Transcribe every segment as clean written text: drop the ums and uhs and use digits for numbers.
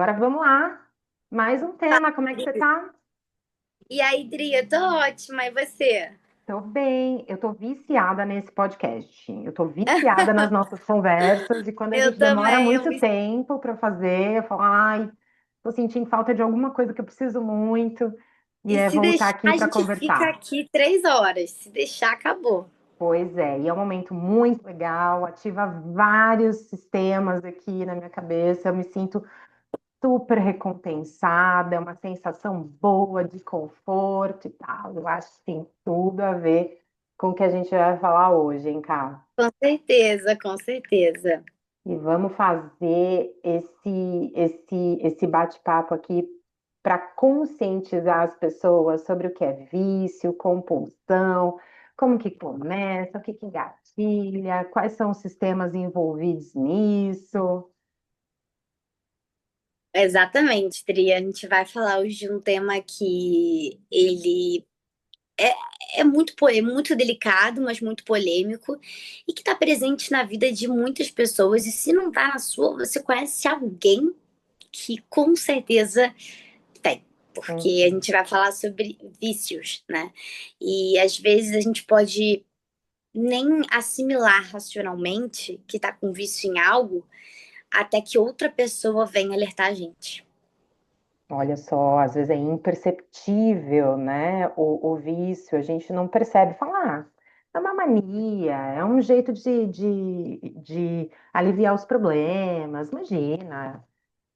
agora vamos lá. Mais um tema, como é que você tá? E aí, Dri, eu tô ótima, e você? Tô bem, eu tô viciada nesse podcast. Eu tô viciada nas nossas conversas e quando a Eu gente demora também, muito tempo para fazer, eu falo, ai, tô sentindo falta de alguma coisa que eu preciso muito e e é se voltar deixar, aqui a para gente fica conversar. aqui 3 horas. Se deixar, acabou. Pois é, e é um momento muito legal, ativa vários sistemas aqui na minha cabeça. Eu me sinto super recompensada, é uma sensação boa de conforto e tal. Eu acho que tem tudo a ver com o que a gente vai falar hoje, hein, Cá? Com certeza, com certeza. E vamos fazer esse bate-papo aqui para conscientizar as pessoas sobre o que é vício, compulsão, como que começa, o que que gatilha, quais são os sistemas envolvidos nisso. Exatamente, Dri. A gente vai falar hoje de um tema que ele é muito delicado, mas muito polêmico, e que está presente na vida de muitas pessoas. E se não está na sua, você conhece alguém que com certeza tem, porque a Uhum. gente vai falar sobre vícios, né? E às vezes a gente pode nem assimilar racionalmente que tá com vício em algo até que outra pessoa venha alertar a gente. Olha só, às vezes é imperceptível, né? O vício, a gente não percebe. Falar, é uma mania, é um jeito de aliviar os problemas. Imagina,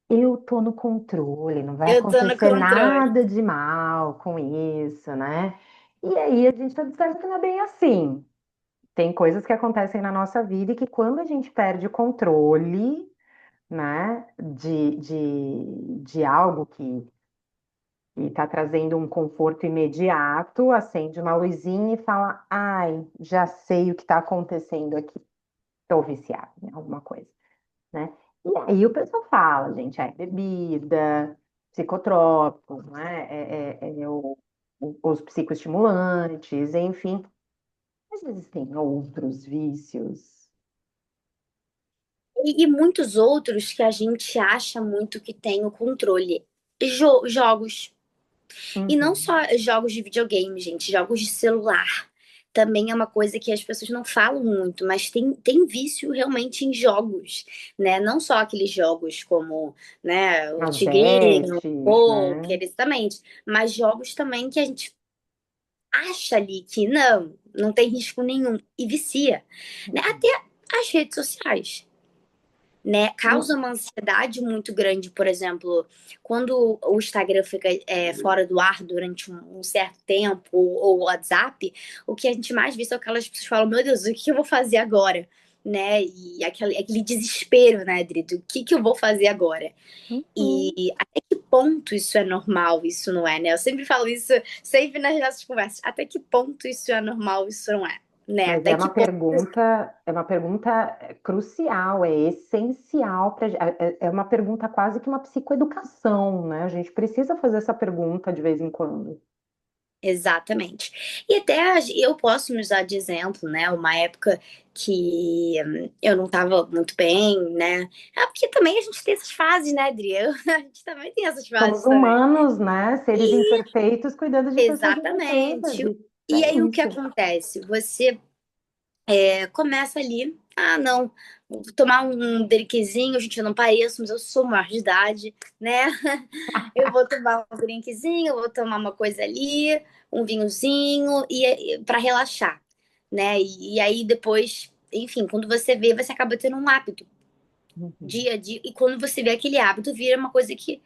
eu tô no controle, não vai Eu tô no acontecer controle. nada de mal com isso, né? E aí a gente observa que não é bem assim. Tem coisas que acontecem na nossa vida e que quando a gente perde o controle, né, de algo que e está trazendo um conforto imediato, acende uma luzinha e fala: ai, já sei o que está acontecendo aqui, estou viciado em alguma coisa, né? E aí o pessoal fala, gente, é bebida, psicotrópico, né? Os psicoestimulantes, enfim. Às vezes tem outros vícios. E muitos outros que a gente acha muito que tem o controle. Jogos. E não Uhum. só jogos de videogame, gente, jogos de celular. Também é uma coisa que as pessoas não falam muito, mas tem vício realmente em jogos, né? Não só aqueles jogos como, né, o As Tigrinho, o bets, né? Poker, exatamente, mas jogos também que a gente acha ali que não tem risco nenhum e vicia, né? Até as redes sociais, né? Causa uma ansiedade muito grande, por exemplo, quando o Instagram fica fora do ar durante um certo tempo, ou o WhatsApp, o que a gente mais vê são aquelas pessoas que falam, meu Deus, o que eu vou fazer agora? Né? E aquele desespero, né, Adri, do que eu vou fazer agora? Uhum. E até que ponto isso é normal, isso não é, né? Eu sempre falo isso, sempre nas nossas conversas, até que ponto isso é normal, isso não é, né? Mas Até que ponto. é uma pergunta crucial, é essencial para é uma pergunta quase que uma psicoeducação, né? A gente precisa fazer essa pergunta de vez em quando. Exatamente. E até eu posso me usar de exemplo, né? Uma época que eu não estava muito bem, né? É porque também a gente tem essas fases, né, Adri? A gente também tem essas Somos fases também. humanos, né? Seres E imperfeitos cuidando de pessoas imperfeitas. exatamente. E É aí o que isso. acontece? Você começa ali, não, vou tomar um drinkzinho, gente, eu não pareço, mas eu sou maior de idade, né? Eu vou tomar um drinkzinho, eu vou tomar uma coisa ali, um vinhozinho, e para relaxar, né? E aí depois, enfim, quando você vê, você acaba tendo um hábito Uhum. dia a dia, e quando você vê aquele hábito, vira uma coisa que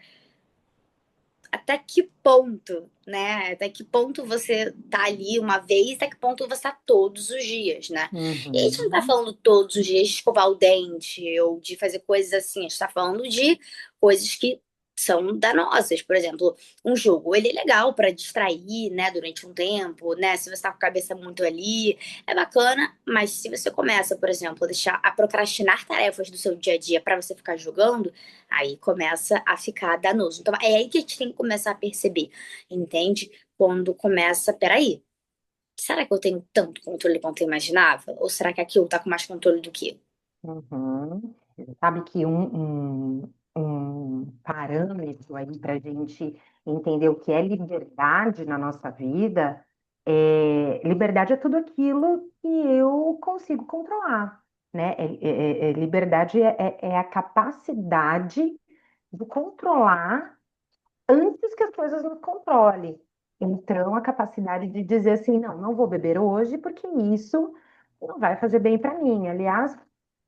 até que ponto, né? Até que ponto você tá ali uma vez, até que ponto você tá todos os dias, né? E a gente não tá Uhum. falando todos os dias de escovar o dente ou de fazer coisas assim, a gente tá falando de coisas que são danosas. Por exemplo, um jogo, ele é legal para distrair, né, durante um tempo, né? Se você tá com a cabeça muito ali, é bacana, mas se você começa, por exemplo, a deixar a procrastinar tarefas do seu dia a dia para você ficar jogando, aí começa a ficar danoso. Então é aí que a gente tem que começar a perceber, entende? Quando começa, peraí, será que eu tenho tanto controle quanto eu imaginava? Ou será que aquilo tá com mais controle do que eu? Uhum. Sabe que um parâmetro aí para a gente entender o que é liberdade na nossa vida, liberdade é tudo aquilo que eu consigo controlar, né? Liberdade é a capacidade de controlar antes que as coisas nos controlem. Então, a capacidade de dizer assim, não, não vou beber hoje porque isso não vai fazer bem para mim. Aliás,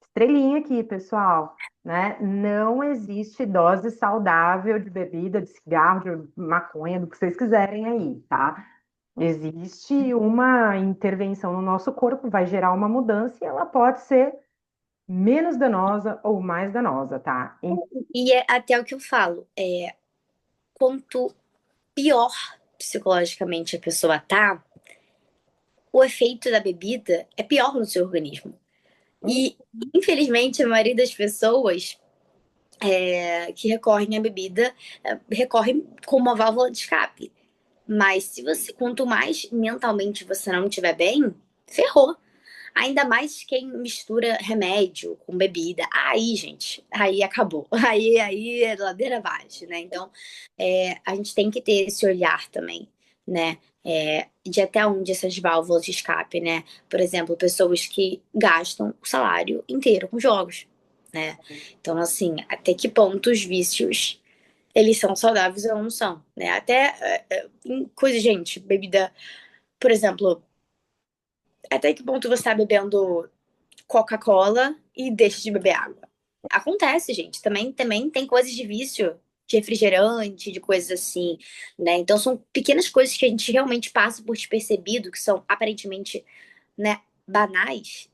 estrelinha aqui, pessoal, né? Não existe dose saudável de bebida, de cigarro, de maconha, do que vocês quiserem aí, tá? Existe uma intervenção no nosso corpo, vai gerar uma mudança e ela pode ser menos danosa ou mais danosa, tá? E é até o que eu falo, quanto pior psicologicamente a pessoa tá, o efeito da bebida é pior no seu organismo. E, infelizmente, a maioria das pessoas que recorrem à bebida recorrem como uma válvula de escape. Mas se você, quanto mais mentalmente você não estiver bem, ferrou. Ainda mais quem mistura remédio com bebida. Aí, gente, aí acabou. Aí é ladeira abaixo, né? Então, a gente tem que ter esse olhar também, né? De até onde essas válvulas de escape, né? Por exemplo, pessoas que gastam o salário inteiro com jogos, né? Então, assim, até que ponto os vícios eles são saudáveis ou não são, né? Até em coisa, gente, bebida, por exemplo, até que ponto você tá bebendo Coca-Cola e deixa de beber água. Acontece, gente. Também tem coisas de vício, de refrigerante, de coisas assim, né? Então são pequenas coisas que a gente realmente passa por despercebido, que são aparentemente, né, banais.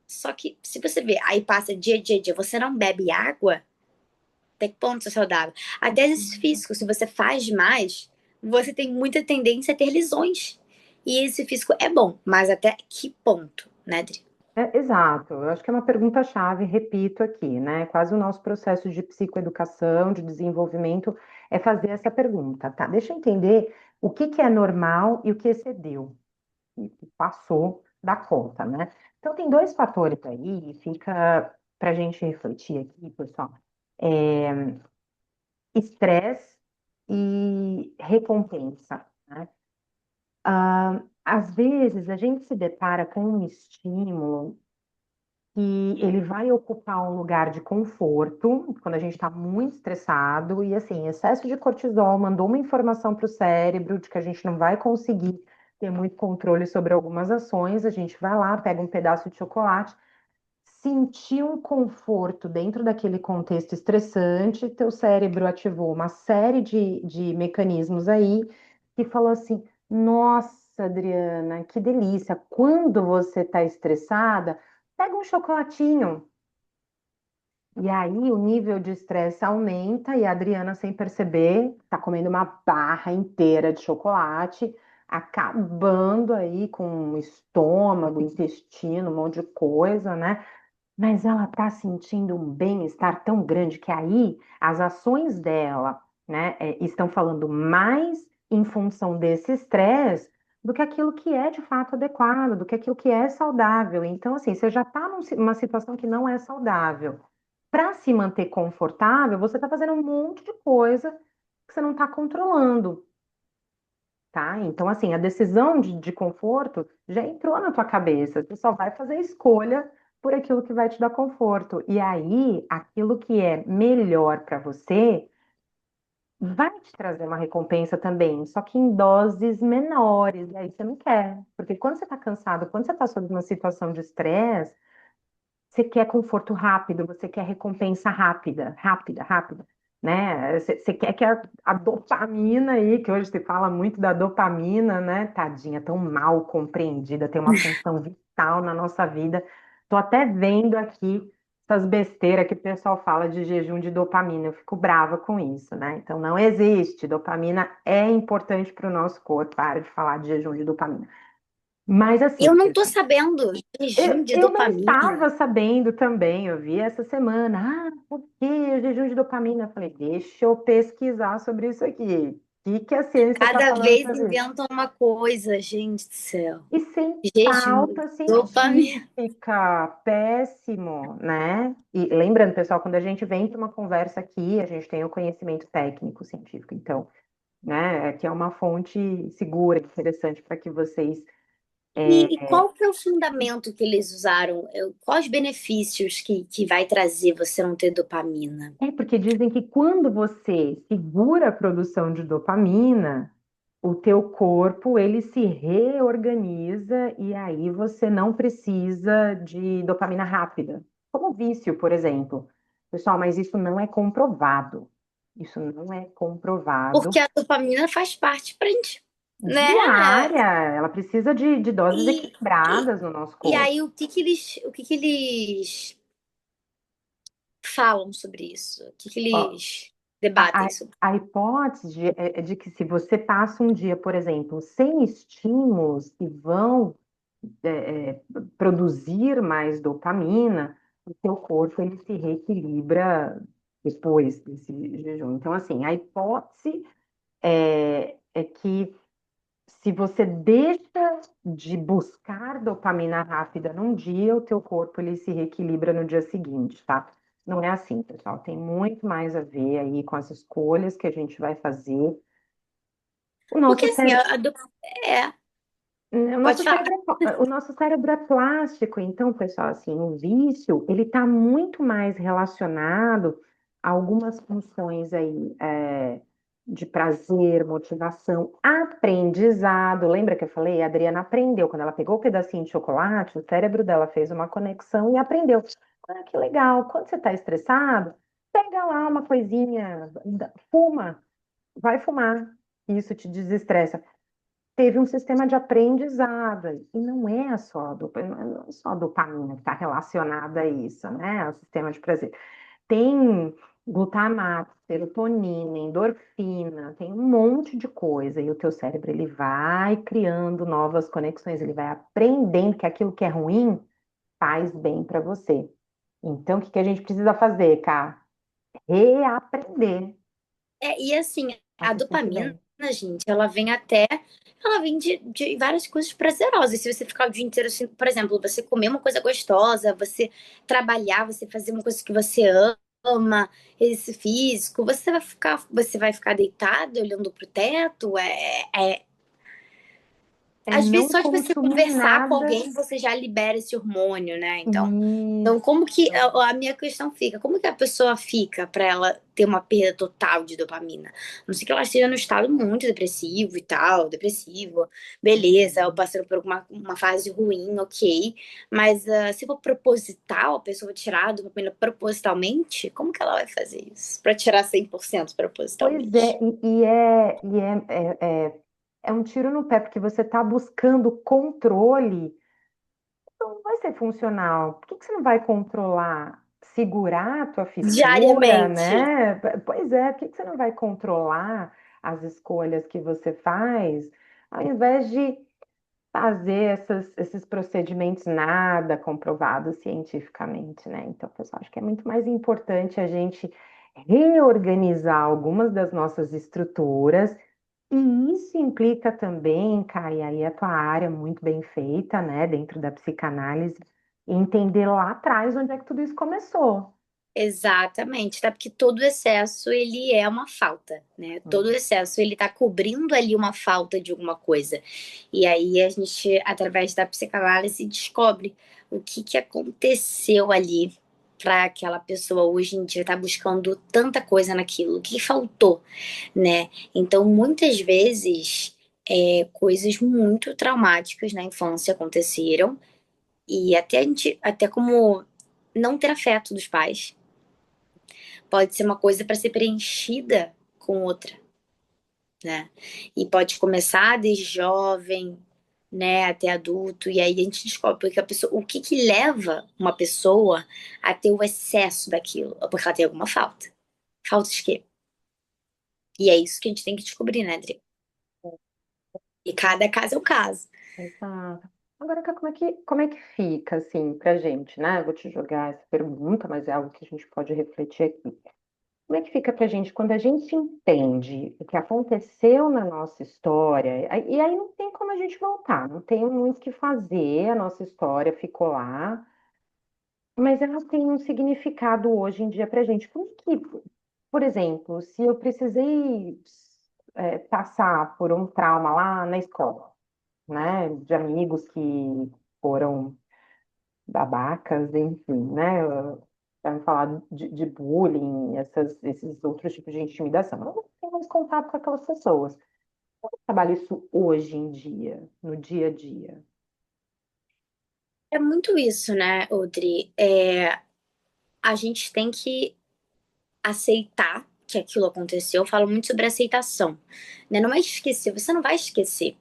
Só que se você vê, aí passa dia, você não bebe água, até que ponto isso é saudável? Até exercício físico, se você faz demais, você tem muita tendência a ter lesões. E esse físico é bom, mas até que ponto, né, Adri? Exato, eu acho que é uma pergunta-chave, repito aqui, né? Quase o nosso processo de psicoeducação, de desenvolvimento, é fazer essa pergunta, tá? Deixa eu entender o que que é normal e o que excedeu, e passou da conta, né? Então, tem dois fatores aí, e fica para a gente refletir aqui, pessoal. É, estresse e recompensa, né? Às vezes, a gente se depara com um estímulo e ele vai ocupar um lugar de conforto quando a gente está muito estressado e assim, excesso de cortisol mandou uma informação para o cérebro de que a gente não vai conseguir ter muito controle sobre algumas ações, a gente vai lá, pega um pedaço de chocolate, sentir um conforto dentro daquele contexto estressante, teu cérebro ativou uma série de mecanismos aí que falou assim: nossa, Adriana, que delícia! Quando você está estressada, pega um chocolatinho. E aí o nível de estresse aumenta e a Adriana, sem perceber, está comendo uma barra inteira de chocolate, acabando aí com o estômago, intestino, um monte de coisa, né? Mas ela está sentindo um bem-estar tão grande que aí as ações dela, né, estão falando mais em função desse estresse do que aquilo que é de fato adequado, do que aquilo que é saudável. Então, assim, você já está numa situação que não é saudável. Para se manter confortável, você está fazendo um monte de coisa que você não está controlando, tá? Então, assim, a decisão de conforto já entrou na tua cabeça. Você só vai fazer escolha por aquilo que vai te dar conforto. E aí, aquilo que é melhor para você vai te trazer uma recompensa também, só que em doses menores. E aí você não quer. Porque quando você está cansado, quando você está sob uma situação de estresse, você quer conforto rápido, você quer recompensa rápida, rápida, rápida, né? Você quer que a dopamina aí, que hoje se fala muito da dopamina, né? Tadinha, tão mal compreendida, tem uma função vital na nossa vida. Tô até vendo aqui essas besteiras que o pessoal fala de jejum de dopamina, eu fico brava com isso, né? Então não existe, dopamina é importante para o nosso corpo, para de falar de jejum de dopamina. Mas assim, Eu não tô sabendo. Jejum de eu não estava dopamina. sabendo também, eu vi essa semana. Ah, por que o jejum de dopamina? Eu falei, deixa eu pesquisar sobre isso aqui. O que a ciência está Cada falando vez sobre isso? inventam uma coisa, gente do céu. E sem Jejum, pauta dopamina. científica, péssimo, né? E lembrando, pessoal, quando a gente vem para uma conversa aqui, a gente tem o conhecimento técnico científico, então, né, que é uma fonte segura, interessante para que vocês. E qual que é o fundamento que eles usaram? Quais benefícios que vai trazer você não ter dopamina? É porque dizem que quando você segura a produção de dopamina, o teu corpo ele se reorganiza e aí você não precisa de dopamina rápida, como vício, por exemplo. Pessoal, mas isso não é comprovado. Isso não é Porque comprovado. a dopamina faz parte pra gente, né? Diária, ela precisa de doses E, e, equilibradas no nosso e corpo. aí, o que que eles falam sobre isso? O que que Ó, eles A, debatem a, sobre? a hipótese é de que se você passa um dia, por exemplo, sem estímulos que vão produzir mais dopamina, o seu corpo ele se reequilibra depois desse jejum. Então, assim, a hipótese é que se você deixa de buscar dopamina rápida num dia, o teu corpo ele se reequilibra no dia seguinte, tá? Não é assim, pessoal. Tem muito mais a ver aí com as escolhas que a gente vai fazer. O Porque nosso assim, cérebro, é, o pode nosso falar. cérebro, o nosso cérebro é plástico, então, pessoal, assim, o vício, ele está muito mais relacionado a algumas funções aí, de prazer, motivação, aprendizado. Lembra que eu falei? A Adriana aprendeu, quando ela pegou o pedacinho de chocolate, o cérebro dela fez uma conexão e aprendeu. Ah, que legal, quando você está estressado, pega lá uma coisinha, fuma, vai fumar, isso te desestressa. Teve um sistema de aprendizado, e não é só a dopamina, não é só a dopamina que está relacionada a isso, né? Ao sistema de prazer. Tem glutamato, serotonina, endorfina, tem um monte de coisa, e o teu cérebro ele vai criando novas conexões, ele vai aprendendo que aquilo que é ruim faz bem para você. Então, o que que a gente precisa fazer, Cá? Reaprender E assim, a a se sentir dopamina, bem. gente, ela vem de várias coisas prazerosas. Se você ficar o dia inteiro, assim, por exemplo, você comer uma coisa gostosa, você trabalhar, você fazer uma coisa que você ama, exercício físico, você vai ficar deitado olhando pro teto. É Às vezes não só de você consumir conversar com nada. alguém, você já libera esse hormônio, né? Então, como que Isso. a minha questão fica? Como que a pessoa fica para ela ter uma perda total de dopamina? A não sei que ela esteja no estado muito depressivo e tal, depressivo, beleza, eu passando por uma fase ruim, ok. Mas se for proposital, a pessoa tirar a dopamina propositalmente, como que ela vai fazer isso? Para tirar 100% Pois é, propositalmente? é um tiro no pé, porque você está buscando controle, então não vai ser funcional. Por que que você não vai controlar, segurar a tua fissura, Diariamente. né? Pois é, por que que você não vai controlar as escolhas que você faz, ao invés de fazer esses procedimentos nada comprovados cientificamente, né? Então, pessoal, acho que é muito mais importante a gente reorganizar algumas das nossas estruturas, e isso implica também, Kai, aí a tua área muito bem feita, né, dentro da psicanálise, entender lá atrás onde é que tudo isso começou. Exatamente, tá? Porque todo excesso ele é uma falta, né? Todo excesso ele tá cobrindo ali uma falta de alguma coisa. E aí a gente, através da psicanálise, descobre o que que aconteceu ali para aquela pessoa hoje em dia estar buscando tanta coisa naquilo, o que faltou, né? Então, muitas vezes, coisas muito traumáticas na infância aconteceram e até como não ter afeto dos pais pode ser uma coisa para ser preenchida com outra, né? E pode começar desde jovem, né, até adulto, e aí a gente descobre porque a pessoa, o que que leva uma pessoa a ter o excesso daquilo? Porque ela tem alguma falta. Falta de quê? E é isso que a gente tem que descobrir, né, Adri? E cada caso é um caso. Exato. Agora, Cá, como é que fica, assim, pra gente, né? Eu vou te jogar essa pergunta, mas é algo que a gente pode refletir aqui. como é que fica pra gente quando a gente entende o que aconteceu na nossa história? E aí não tem como a gente voltar, não tem muito o que fazer, a nossa história ficou lá, mas ela tem um significado hoje em dia pra gente. Como que, por exemplo, se eu precisei passar por um trauma lá na escola, né, de amigos que foram babacas, enfim, né? Para falar de bullying, esses outros tipos de intimidação. Eu não tenho mais contato com aquelas pessoas. Como eu trabalho isso hoje em dia, no dia a dia? É muito isso, né, Audrey? A gente tem que aceitar que aquilo aconteceu. Eu falo muito sobre aceitação, né? Não é esquecer, você não vai esquecer,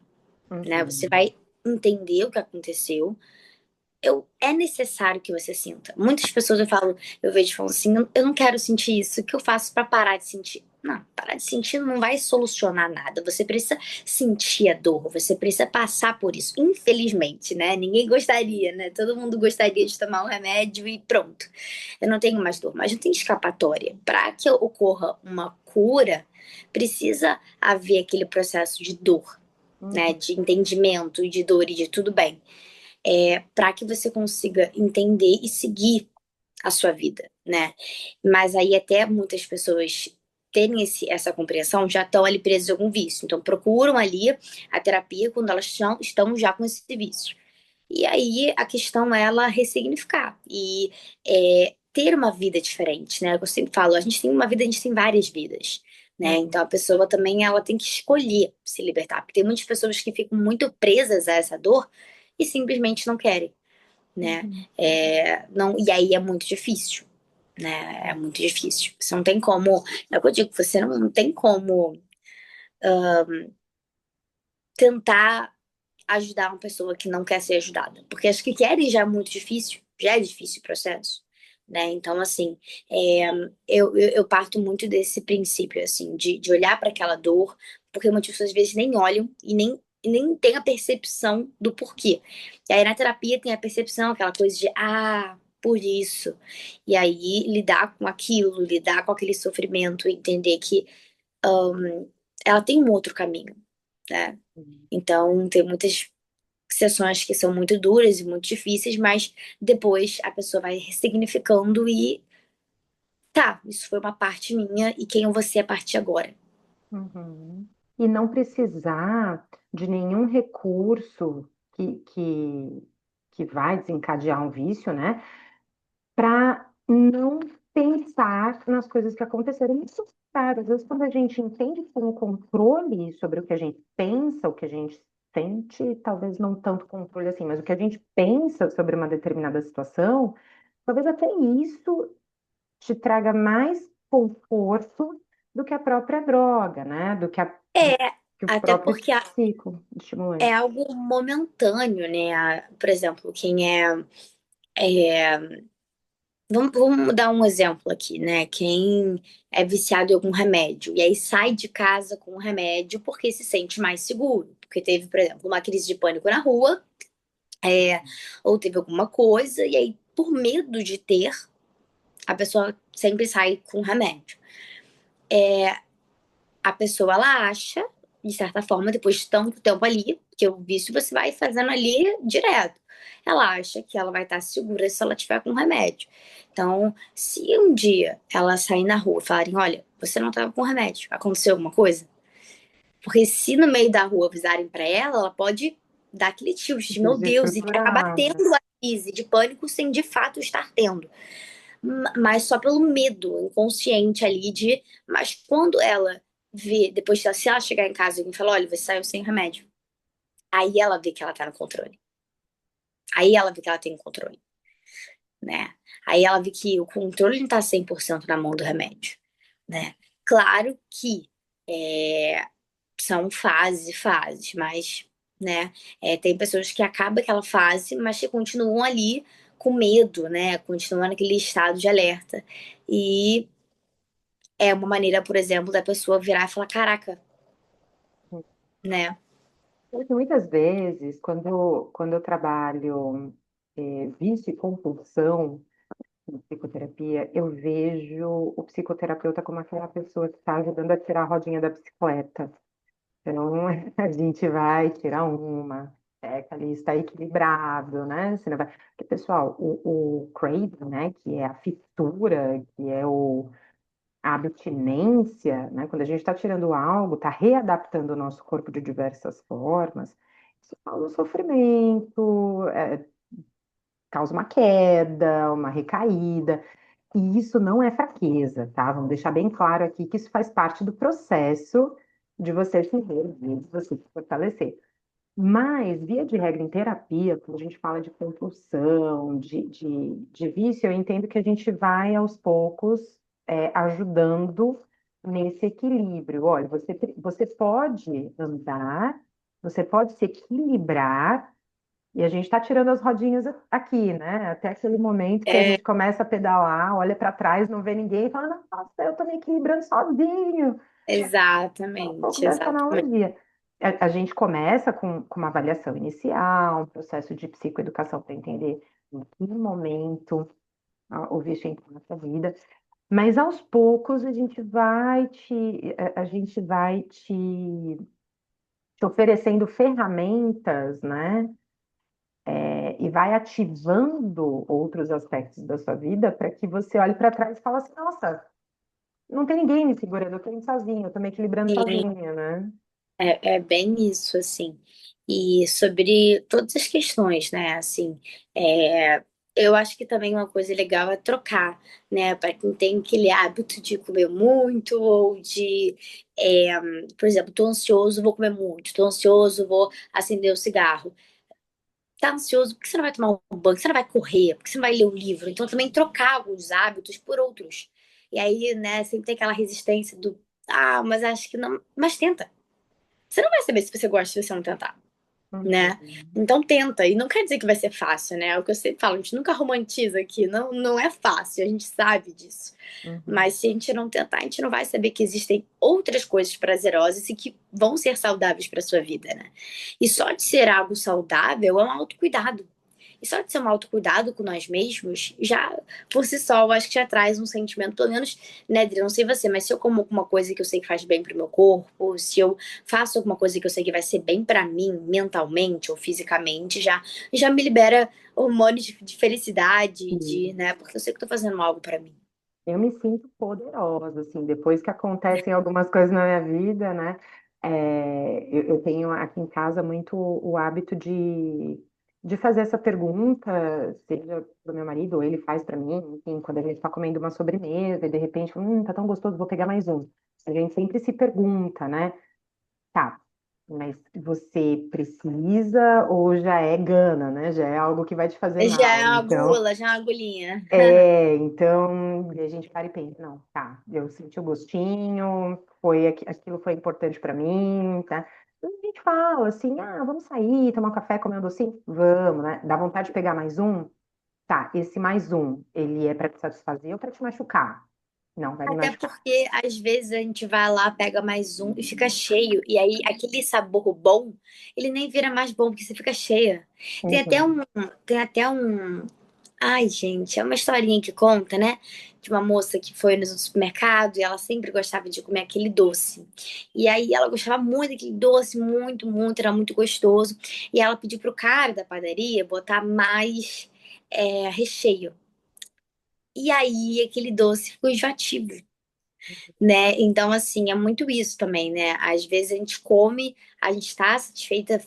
né? Você Uhum. vai entender o que aconteceu. É necessário que você sinta. Muitas pessoas eu vejo falando assim, eu não quero sentir isso, o que eu faço pra parar de sentir? Não, parar de sentir não vai solucionar nada. Você precisa sentir a dor, você precisa passar por isso. Infelizmente, né? Ninguém gostaria, né? Todo mundo gostaria de tomar um remédio e pronto. Eu não tenho mais dor, mas não tem escapatória. Para que ocorra uma cura, precisa haver aquele processo de dor, né? Uhum. De entendimento, de dor e de tudo bem, para que você consiga entender e seguir a sua vida, né? Mas aí até muitas pessoas terem essa compreensão já estão ali presas em algum vício. Então procuram ali a terapia quando elas estão já com esse vício. E aí a questão é ela ressignificar e ter uma vida diferente, né? Eu sempre falo, a gente tem uma vida, a gente tem várias vidas. Né? Uhum. Então a pessoa também ela tem que escolher se libertar, porque tem muitas pessoas que ficam muito presas a essa dor e simplesmente não querem, né? Uhum. Não, e aí é muito difícil, né? É muito difícil. Você não tem como, é o que eu digo, você não tem como tentar ajudar uma pessoa que não quer ser ajudada, porque as que querem já é muito difícil, já é difícil o processo. Né? Então, assim, eu parto muito desse princípio, assim, de olhar para aquela dor, porque muitas pessoas às vezes nem olham e nem tem a percepção do porquê. E aí na terapia tem a percepção, aquela coisa de, por isso. E aí lidar com aquilo, lidar com aquele sofrimento, entender que ela tem um outro caminho, né? Então, tem muitas sessões que são muito duras e muito difíceis, mas depois a pessoa vai ressignificando e tá, isso foi uma parte minha e quem você é a partir de agora. Uhum. E não precisar de nenhum recurso que vai desencadear um vício, né? Para não pensar nas coisas que aconteceram. Isso, cara, às vezes quando a gente entende que tem um controle sobre o que a gente pensa, o que a gente sente, talvez não tanto controle assim, mas o que a gente pensa sobre uma determinada situação, talvez até isso te traga mais conforto do que a própria droga, né? Do É, que o até próprio porque ciclo é estimulante. algo momentâneo, né? Por exemplo, é vamos dar um exemplo aqui, né? Quem é viciado em algum remédio e aí sai de casa com o remédio porque se sente mais seguro. Porque teve, por exemplo, uma crise de pânico na rua, é, ou teve alguma coisa, e aí, por medo de ter, a pessoa sempre sai com remédio. A pessoa, ela acha, de certa forma, depois de tanto tempo ali, que o vício você vai fazendo ali direto. Ela acha que ela vai estar segura se ela tiver com remédio. Então, se um dia ela sair na rua e falarem, olha, você não estava com remédio, aconteceu alguma coisa? Porque se no meio da rua avisarem para ela pode dar aquele tilt de, meu Deus, e acabar Desestruturada. tendo a crise de pânico sem de fato estar tendo. Mas só pelo medo inconsciente ali de. Mas quando ela vê, depois, se ela chegar em casa e alguém falar, olha, você saiu sem remédio. Aí ela vê que ela tá no controle. Aí ela vê que ela tem o controle, né? Aí ela vê que o controle não tá 100% na mão do remédio, né? Claro que é, são fases e fases, mas, né? Tem pessoas que acabam aquela fase, mas que continuam ali com medo, né? Continuam naquele estado de alerta. E é uma maneira, por exemplo, da pessoa virar e falar, caraca, né? Porque muitas vezes, quando eu trabalho vício e compulsão, em psicoterapia, eu vejo o psicoterapeuta como aquela pessoa que está ajudando a tirar a rodinha da bicicleta. Então, a gente vai tirar uma, que ali está equilibrado, né? Você não vai... Porque, pessoal, o craving, né, que é a fissura, que é a abstinência, né? Quando a gente está tirando algo, está readaptando o nosso corpo de diversas formas, isso causa sofrimento, causa uma queda, uma recaída. E isso não é fraqueza, tá? Vamos deixar bem claro aqui que isso faz parte do processo de você se reerguer, de você se fortalecer. Mas, via de regra, em terapia, quando a gente fala de compulsão, de vício, eu entendo que a gente vai aos poucos ajudando nesse equilíbrio. Olha, você pode andar, você pode se equilibrar, e a gente está tirando as rodinhas aqui, né? Até aquele momento que a É, gente começa a pedalar, olha para trás, não vê ninguém e fala, nossa, eu estou me equilibrando sozinho. Um pouco exatamente, dessa exatamente. analogia. A gente começa com uma avaliação inicial, um processo de psicoeducação para entender em que momento o vício entra na sua vida, mas aos poucos a gente vai te oferecendo ferramentas, né? E vai ativando outros aspectos da sua vida para que você olhe para trás e fale assim, nossa, não tem ninguém me segurando, eu estou indo sozinho, eu estou me equilibrando Sim, sozinha, né? é bem isso, assim. E sobre todas as questões, né? Assim, é, eu acho que também uma coisa legal é trocar, né? Para quem tem aquele hábito de comer muito, ou de, é, por exemplo, tô ansioso, vou comer muito, tô ansioso, vou acender o cigarro. Tá ansioso, por que você não vai tomar um banho? Por que você não vai correr? Por que você não vai ler um livro? Então, também trocar alguns hábitos por outros. E aí, né, sempre tem aquela resistência do, ah, mas acho que não. Mas tenta. Você não vai saber se você gosta se você não tentar, né? Uhum, Então tenta, e não quer dizer que vai ser fácil, né? É o que eu sempre falo, a gente nunca romantiza aqui, não, não é fácil, a gente sabe disso. uhum. Mas se a gente não tentar, a gente não vai saber que existem outras coisas prazerosas e que vão ser saudáveis para sua vida, né? E só de ser algo saudável é um autocuidado. E só de ser um autocuidado com nós mesmos, já por si só, eu acho que já traz um sentimento, pelo menos, né, Adri, não sei você, mas se eu como alguma coisa que eu sei que faz bem pro meu corpo, se eu faço alguma coisa que eu sei que vai ser bem para mim, mentalmente ou fisicamente, já me libera hormônios de felicidade, de, Sim. né, porque eu sei que eu tô fazendo algo para mim. Eu me sinto poderosa, assim, depois que acontecem algumas coisas na minha vida, né? Eu tenho aqui em casa muito o hábito de fazer essa pergunta, seja para o meu marido ou ele faz para mim, enfim, quando a gente está comendo uma sobremesa e de repente, tá tão gostoso, vou pegar mais um. A gente sempre se pergunta, né? Tá, mas você precisa ou já é gana, né? Já é algo que vai te fazer Já é mal. uma Então, gula, já é uma agulhinha. então a gente para e pensa, não, tá, eu senti o gostinho, aquilo foi importante para mim, tá? A gente fala assim, vamos sair, tomar um café, comer um docinho? Vamos, né? Dá vontade de pegar mais um? Tá, esse mais um, ele é para te satisfazer ou para te machucar? Não, vai me Até machucar. porque às vezes a gente vai lá, pega mais um e fica cheio. E aí aquele sabor bom, ele nem vira mais bom porque você fica cheia. Tem até Uhum. um, tem até um, ai gente, é uma historinha que conta, né? De uma moça que foi no supermercado e ela sempre gostava de comer aquele doce. E aí ela gostava muito daquele doce, muito, muito, era muito gostoso. E ela pediu pro cara da padaria botar mais recheio. E aí aquele doce ficou enjoativo, né? Então, assim, é muito isso também, né? Às vezes a gente come, a gente tá satisfeita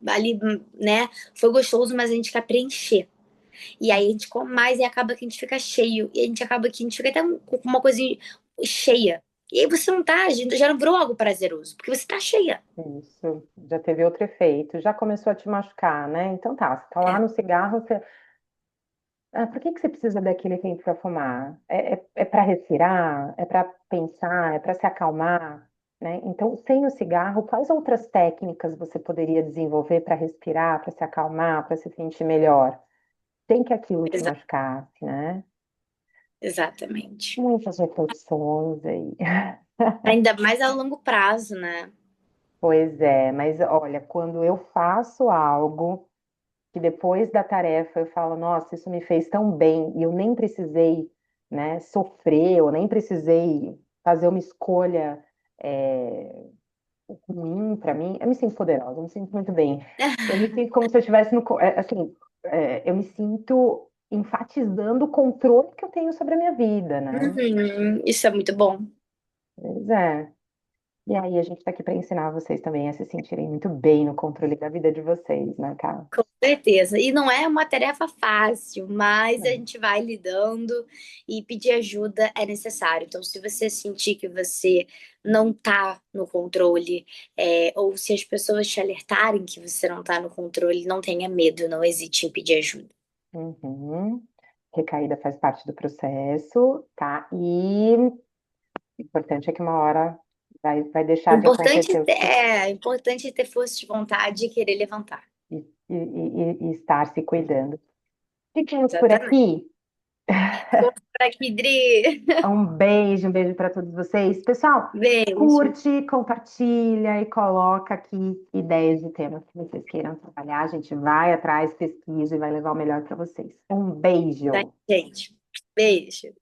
ali, né? Foi gostoso, mas a gente quer preencher. E aí a gente come mais e acaba que a gente fica cheio. E a gente acaba que a gente fica até com uma coisa cheia. E aí você não tá, já não virou algo prazeroso, porque você tá cheia. Isso, já teve outro efeito, já começou a te machucar, né? Então tá, você tá lá É, no cigarro, por que que você precisa daquele tempo para fumar? É para respirar? É para pensar? É para se acalmar? Né? Então, sem o cigarro, quais outras técnicas você poderia desenvolver para respirar, para se acalmar, para se sentir melhor? Sem que aquilo te exa- machucasse, né? exatamente. Muitas reflexões aí. Ainda mais a longo prazo, né? Pois é, mas olha, quando eu faço algo que depois da tarefa eu falo, nossa, isso me fez tão bem e eu nem precisei, né, sofrer, eu nem precisei fazer uma escolha ruim para mim, eu me sinto poderosa, eu me sinto muito bem. Eu me sinto como se eu estivesse assim, eu me sinto enfatizando o controle que eu tenho sobre a minha vida, né? Uhum, isso é muito bom. Pois é. E aí a gente está aqui para ensinar vocês também a se sentirem muito bem no controle da vida de vocês, né, Cá? Com certeza. E não é uma tarefa fácil, mas a gente vai lidando e pedir ajuda é necessário. Então, se você sentir que você não tá no controle, ou se as pessoas te alertarem que você não tá no controle, não tenha medo, não hesite em pedir ajuda. Uhum. Recaída faz parte do processo, tá? E o importante é que uma hora vai deixar de acontecer Importante ter força de vontade e querer levantar. e estar se cuidando. Ficamos por Exatamente. aqui. Vamos por aqui, Dri. Um beijo para todos vocês. Pessoal, Beijo. curte, compartilha e coloca aqui ideias de temas que vocês queiram trabalhar. A gente vai atrás, pesquisa e vai levar o melhor para vocês. Um Tá, beijo. gente? Beijo.